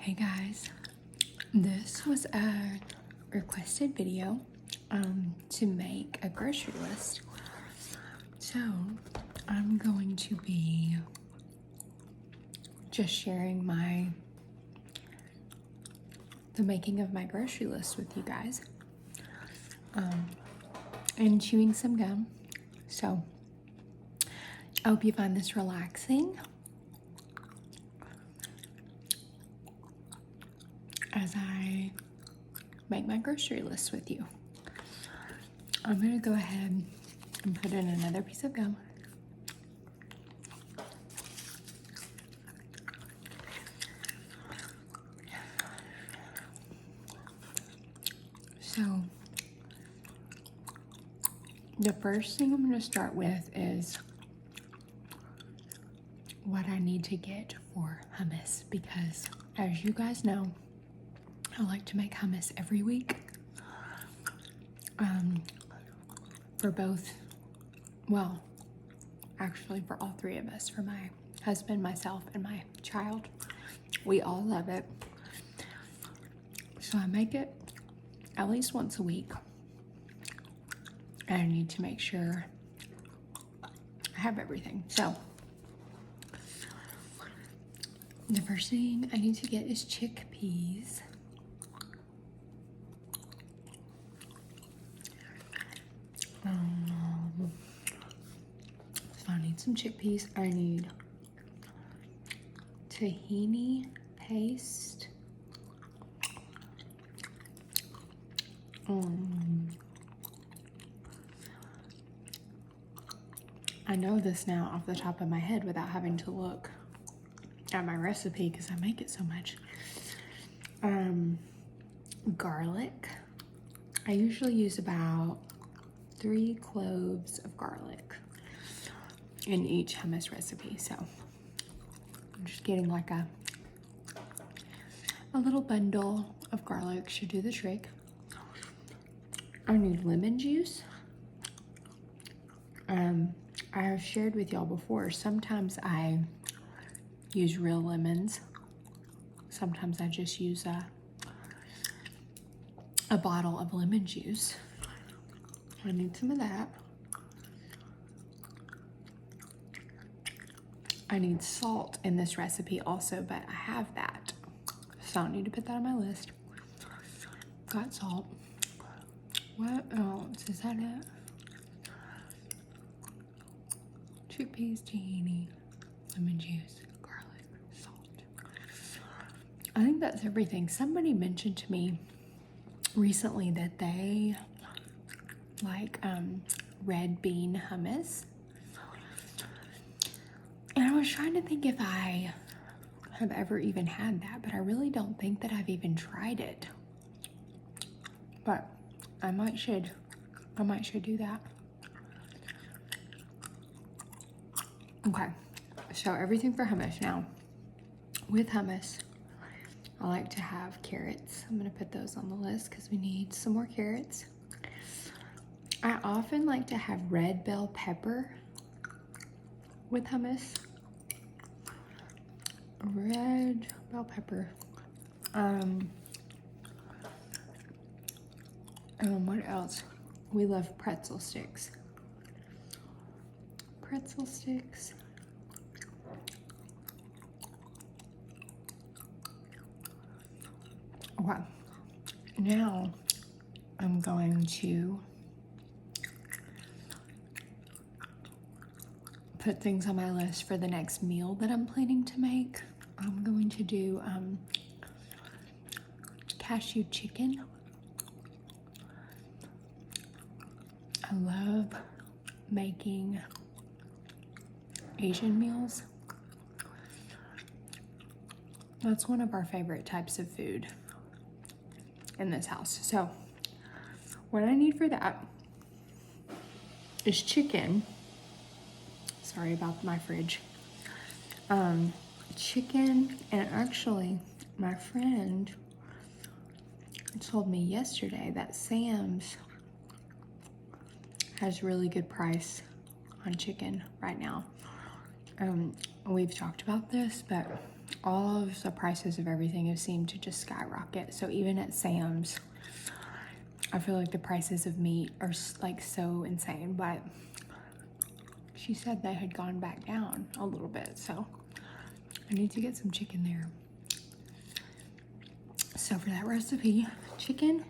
Hey guys, this was a requested video to make a grocery list. So I'm going to be just sharing the making of my grocery list with you guys and chewing some gum. So I hope you find this relaxing as I make my grocery list with you. I'm gonna go ahead and put in another piece of gum. So the first thing I'm gonna start with is what I need to get for hummus, because as you guys know, I like to make hummus every week. For both, well, actually for all three of us, for my husband, myself, and my child. We all love it. So I make it at least once a week. And I need to make sure I have everything. So the first thing I need to get is chickpeas. So I need some chickpeas. I need tahini paste. I know this now off the top of my head without having to look at my recipe because I make it so much. Garlic. I usually use about 3 cloves of garlic in each hummus recipe. So I'm just getting like a little bundle of garlic should do the trick. I need lemon juice. I have shared with y'all before, sometimes I use real lemons. Sometimes I just use a bottle of lemon juice. I need some of that. I need salt in this recipe also, but I have that, so I don't need to put that on my list. Got salt. What else? Is that it? Chickpeas, tahini, lemon juice, garlic, salt. I think that's everything. Somebody mentioned to me recently that they like red bean hummus. And I was trying to think if I have ever even had that, but I really don't think that I've even tried it. But I might should do that. Okay, so everything for hummus now. With hummus, I like to have carrots. I'm gonna put those on the list because we need some more carrots. I often like to have red bell pepper with hummus. Red bell pepper. What else? We love pretzel sticks. Pretzel sticks. Okay, now I'm going to put things on my list for the next meal that I'm planning to make. I'm going to do cashew chicken. I love making Asian meals. That's one of our favorite types of food in this house. So what I need for that is chicken. Sorry about my fridge. Chicken, and actually my friend told me yesterday that Sam's has really good price on chicken right now. We've talked about this, but all of the prices of everything have seemed to just skyrocket. So even at Sam's, I feel like the prices of meat are like so insane, but she said they had gone back down a little bit. So I need to get some chicken there. So for that recipe, chicken,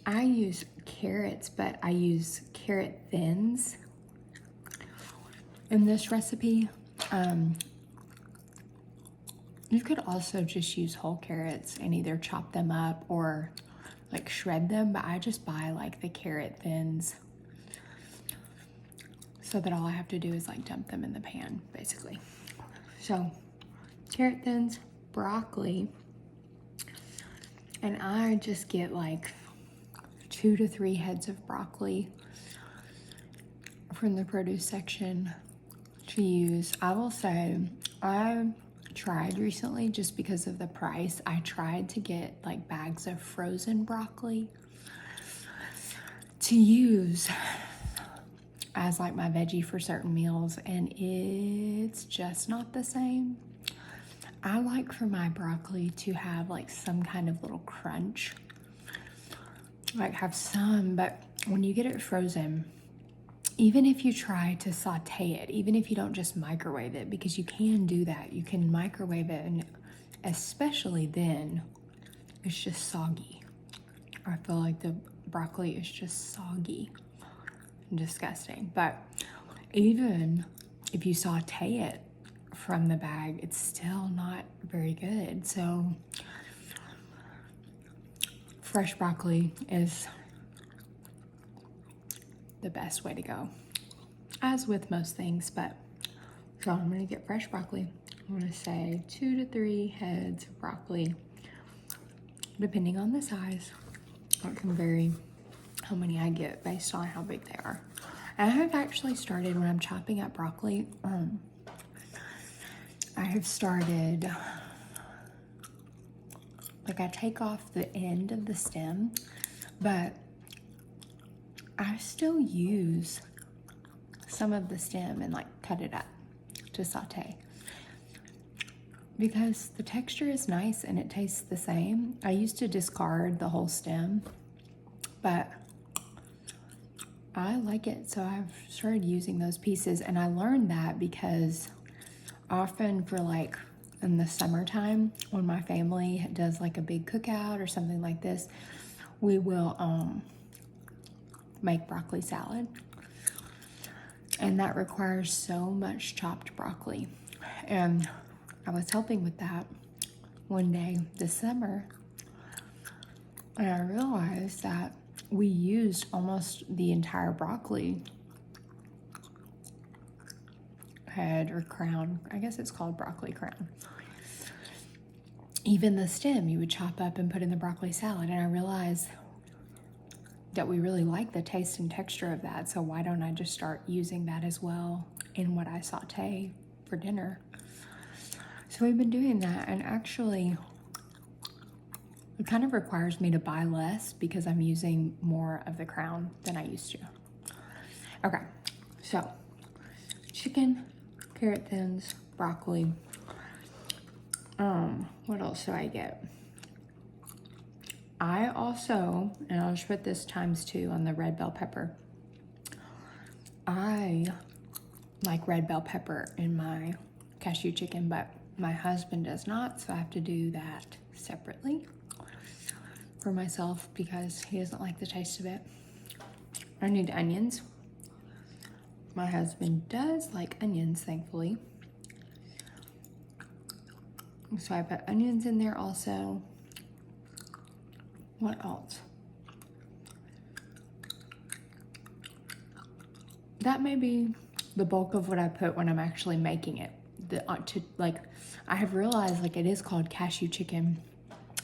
I use carrots, but I use carrot thins in this recipe. You could also just use whole carrots and either chop them up or like shred them, but I just buy like the carrot thins so that all I have to do is like dump them in the pan, basically. So carrot thins, broccoli, and I just get like 2 to 3 heads of broccoli from the produce section to use. I will say I tried recently, just because of the price, I tried to get like bags of frozen broccoli to use as like my veggie for certain meals, and it's just not the same. I like for my broccoli to have like some kind of little crunch, like have some, but when you get it frozen, even if you try to saute it, even if you don't just microwave it, because you can do that, you can microwave it, and especially then, it's just soggy. I feel like the broccoli is just soggy and disgusting. But even if you saute it from the bag, it's still not very good. So fresh broccoli is the best way to go, as with most things. But so I'm gonna get fresh broccoli. I'm gonna say 2 to 3 heads of broccoli, depending on the size. It can vary how many I get based on how big they are. And I have actually started, when I'm chopping up broccoli, I have started, like I take off the end of the stem, but I still use some of the stem and like cut it up to saute, because the texture is nice and it tastes the same. I used to discard the whole stem, but I like it, so I've started using those pieces. And I learned that because often for like in the summertime, when my family does like a big cookout or something like this, we will make broccoli salad, and that requires so much chopped broccoli. And I was helping with that one day this summer, and I realized that we used almost the entire broccoli head or crown. I guess it's called broccoli crown. Even the stem you would chop up and put in the broccoli salad, and I realized that we really like the taste and texture of that, so why don't I just start using that as well in what I saute for dinner? So we've been doing that, and actually it kind of requires me to buy less because I'm using more of the crown than I used to. Okay, so chicken, carrot thins, broccoli. What else do I get? I also, and I'll just put this ×2 on the red bell pepper. I like red bell pepper in my cashew chicken, but my husband does not, so I have to do that separately for myself because he doesn't like the taste of it. I need onions. My husband does like onions, thankfully. So I put onions in there also. What else? That may be the bulk of what I put when I'm actually making it. I have realized, like, it is called cashew chicken.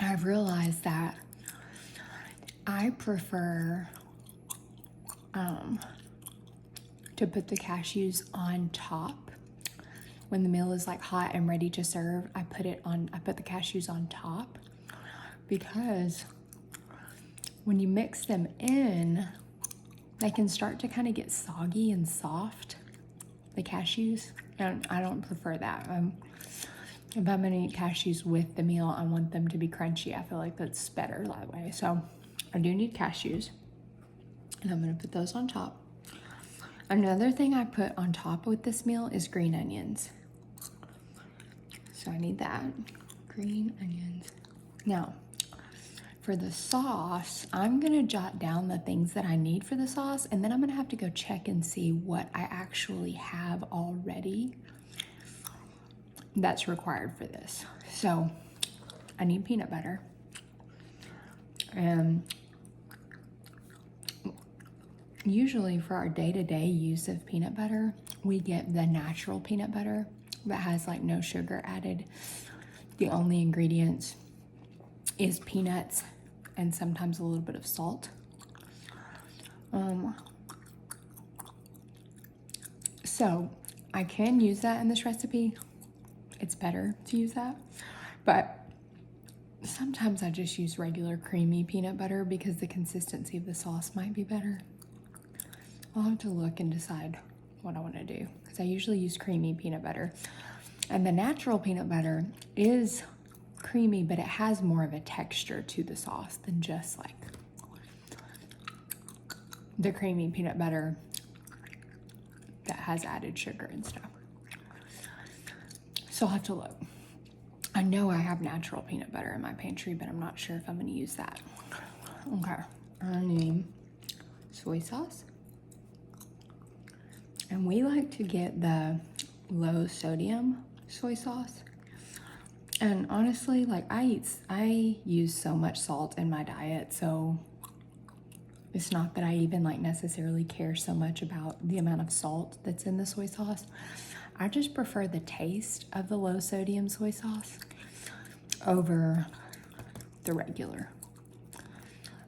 I've realized that I prefer to put the cashews on top. When the meal is like hot and ready to serve, I put the cashews on top, because when you mix them in, they can start to kind of get soggy and soft, the cashews. And I don't prefer that. If I'm gonna eat cashews with the meal, I want them to be crunchy. I feel like that's better that way. So I do need cashews, and I'm gonna put those on top. Another thing I put on top with this meal is green onions. So I need that, green onions. Now, for the sauce, I'm gonna jot down the things that I need for the sauce, and then I'm gonna have to go check and see what I actually have already that's required for this. So I need peanut butter. And usually for our day-to-day use of peanut butter, we get the natural peanut butter that has like no sugar added. The only ingredients is peanuts and sometimes a little bit of salt. So I can use that in this recipe. It's better to use that, but sometimes I just use regular creamy peanut butter because the consistency of the sauce might be better. I'll have to look and decide what I want to do because I usually use creamy peanut butter. And the natural peanut butter is creamy, but it has more of a texture to the sauce than just like the creamy peanut butter that has added sugar and stuff. So I'll have to look. I know I have natural peanut butter in my pantry, but I'm not sure if I'm going to use that. Okay, I need soy sauce. And we like to get the low sodium soy sauce. And honestly, like I use so much salt in my diet, so it's not that I even like necessarily care so much about the amount of salt that's in the soy sauce. I just prefer the taste of the low sodium soy sauce over the regular.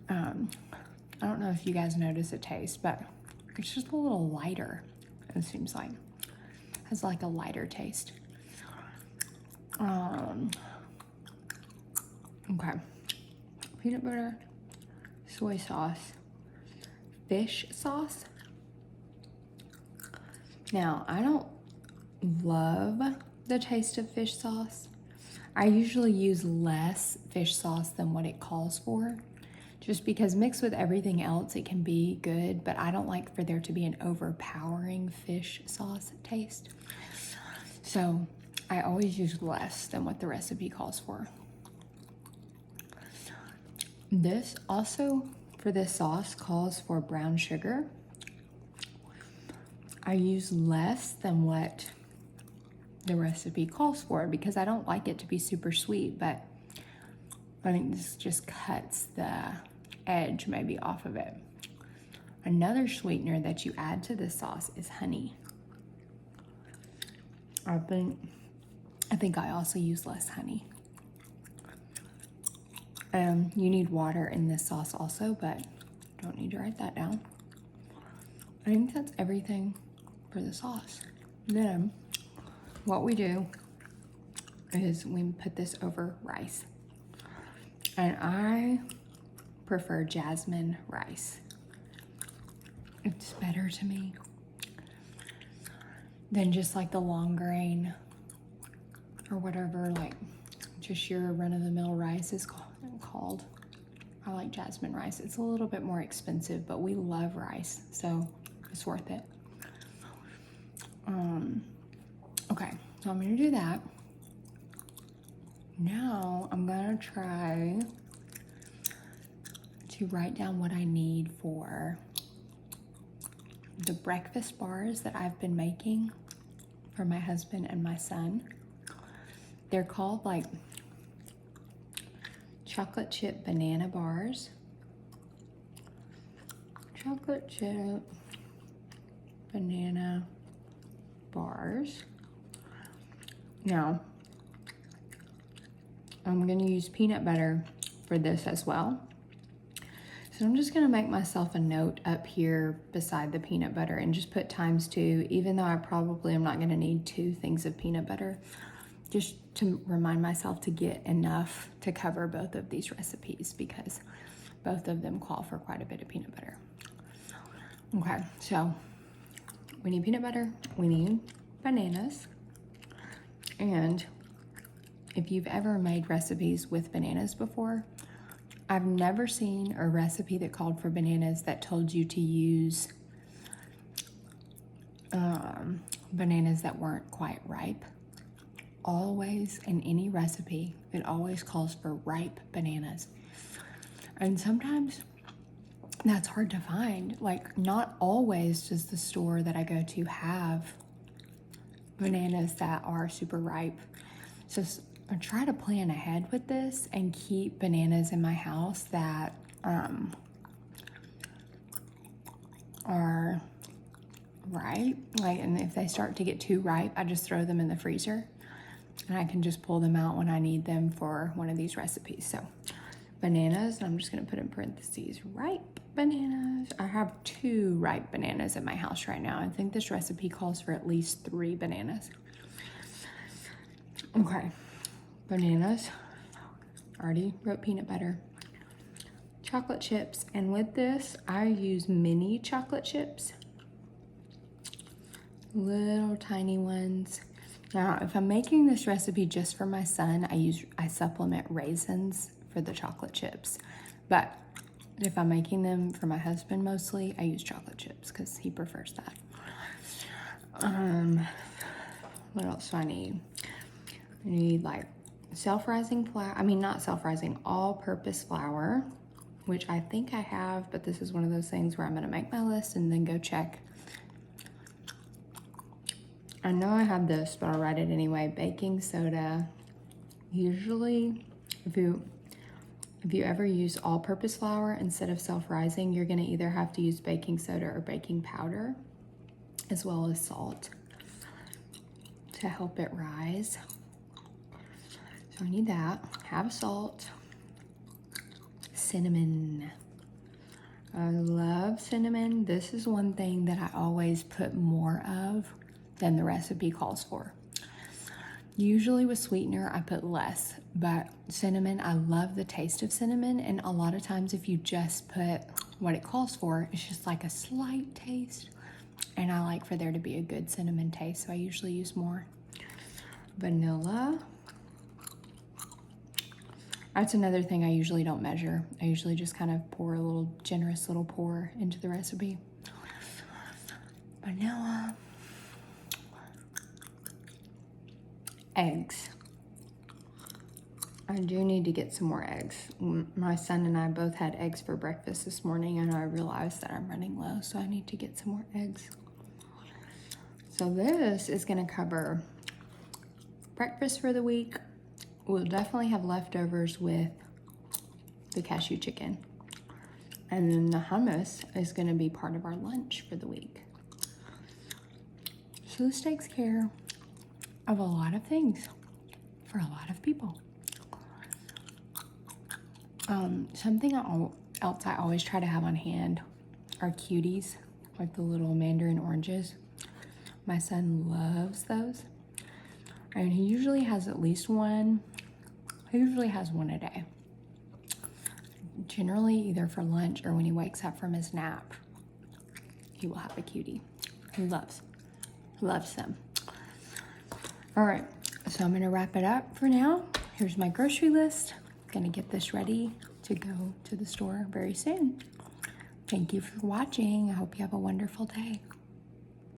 I don't know if you guys notice a taste, but it's just a little lighter, it seems like. It has like a lighter taste. Okay, peanut butter, soy sauce, fish sauce. Now, I don't love the taste of fish sauce. I usually use less fish sauce than what it calls for, just because mixed with everything else, it can be good, but I don't like for there to be an overpowering fish sauce taste. So I always use less than what the recipe calls for. This also, for this sauce, calls for brown sugar. I use less than what the recipe calls for because I don't like it to be super sweet, but I think this just cuts the edge maybe off of it. Another sweetener that you add to this sauce is honey. I think I also use less honey. You need water in this sauce also, but don't need to write that down. I think that's everything for the sauce. Then what we do is we put this over rice. And I prefer jasmine rice. It's better to me than just like the long grain or whatever, like just your run-of-the-mill rice is called. I like jasmine rice. It's a little bit more expensive, but we love rice, so it's worth it. Okay, so I'm gonna do that. Now I'm gonna try to write down what I need for the breakfast bars that I've been making for my husband and my son. They're called like chocolate chip banana bars. Chocolate chip banana bars. Now, I'm gonna use peanut butter for this as well. So I'm just gonna make myself a note up here beside the peanut butter and just put ×2, even though I probably am not gonna need 2 things of peanut butter, just to remind myself to get enough to cover both of these recipes because both of them call for quite a bit of peanut butter. Okay, so we need peanut butter, we need bananas. And if you've ever made recipes with bananas before, I've never seen a recipe that called for bananas that told you to use bananas that weren't quite ripe. Always, in any recipe, it always calls for ripe bananas. And sometimes that's hard to find. Like, not always does the store that I go to have bananas that are super ripe. So I try to plan ahead with this and keep bananas in my house that are ripe. Like, and if they start to get too ripe, I just throw them in the freezer and I can just pull them out when I need them for one of these recipes. So bananas, I'm just gonna put in parentheses, ripe bananas. I have 2 ripe bananas in my house right now. I think this recipe calls for at least 3 bananas. Okay, bananas. I already wrote peanut butter. Chocolate chips, and with this, I use mini chocolate chips. Little tiny ones. Now, if I'm making this recipe just for my son, I supplement raisins for the chocolate chips. But if I'm making them for my husband mostly, I use chocolate chips because he prefers that. What else do I need? I need like self-rising flour. I mean, not self-rising, all-purpose flour, which I think I have, but this is one of those things where I'm gonna make my list and then go check. I know I have this, but I'll write it anyway. Baking soda. Usually, if you ever use all-purpose flour instead of self-rising, you're gonna either have to use baking soda or baking powder, as well as salt to help it rise. So I need that. Have salt. Cinnamon. I love cinnamon. This is one thing that I always put more of than the recipe calls for. Usually with sweetener, I put less, but cinnamon, I love the taste of cinnamon, and a lot of times if you just put what it calls for, it's just like a slight taste, and I like for there to be a good cinnamon taste, so I usually use more. Vanilla. That's another thing I usually don't measure. I usually just kind of pour a little generous little pour into the recipe. Vanilla. Eggs. I do need to get some more eggs. My son and I both had eggs for breakfast this morning, and I realized that I'm running low, so I need to get some more eggs. So this is gonna cover breakfast for the week. We'll definitely have leftovers with the cashew chicken. And then the hummus is gonna be part of our lunch for the week. So this takes care of a lot of things for a lot of people. Something else I always try to have on hand are cuties, like the little mandarin oranges. My son loves those. And he usually has at least one. He usually has one a day. Generally, either for lunch or when he wakes up from his nap, he will have a cutie. He loves them. All right, so I'm gonna wrap it up for now. Here's my grocery list. Gonna get this ready to go to the store very soon. Thank you for watching. I hope you have a wonderful day.